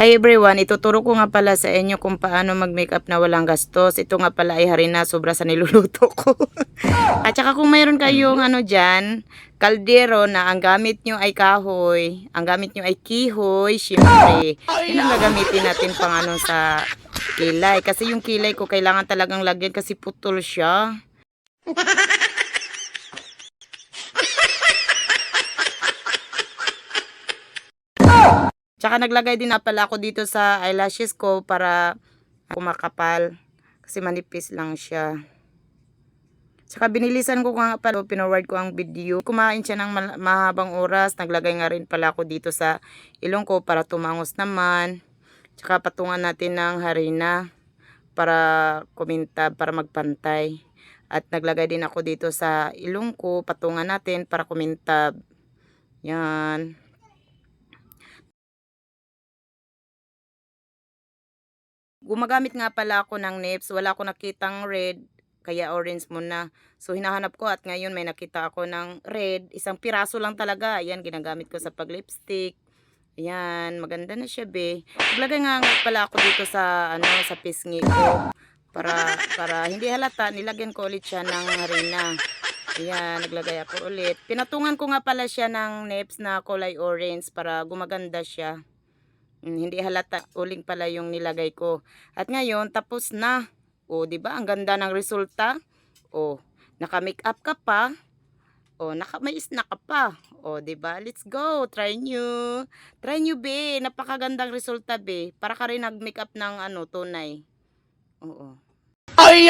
Hi everyone, ituturo ko nga pala sa inyo kung paano mag-makeup na walang gastos. Ito nga pala ay harina, sobra sa niluluto ko. At saka kung mayroon kayong dyan, kaldero na ang gamit nyo ay kahoy, ang gamit nyo ay kihoy, syempre, yun ang gagamitin natin pang sa kilay. Kasi yung kilay ko kailangan talagang lagyan kasi putol siya. Tsaka naglagay din na pala ako dito sa eyelashes ko para kumakapal. Kasi manipis lang siya. Tsaka binilisan ko nga pala, pinorward ko ang video. Kumain siya ng mahabang oras. Naglagay nga rin pala ako dito sa ilong ko para tumangos naman. Tsaka patungan natin ng harina para kumintab, para magpantay. At naglagay din ako dito sa ilong ko, patungan natin para kumintab. Yan. Gumagamit nga pala ako ng NIPS. Wala ko nakitang red, kaya orange muna. So, hinahanap ko at ngayon may nakita ako ng red. Isang piraso lang talaga. Ayan, ginagamit ko sa pag-lipstick. Ayan, maganda na siya, be. Naglagay nga pala ako dito sa, sa pisngi ko. Para hindi halata, nilagyan ko ulit siya ng harina. Ayan, naglagay ako ulit. Pinatungan ko nga pala siya ng NIPS na kulay orange para gumaganda siya. Hindi halata, uling pala yung nilagay ko. At ngayon, tapos na. O, di ba? Ang ganda ng resulta. O, naka-makeup ka pa. O, may snack ka pa. O, di ba? Let's go. Try nyo. Try nyo, be. Napakagandang resulta, be. Para ka rin nag-makeup ng tunay. Oo. Ay!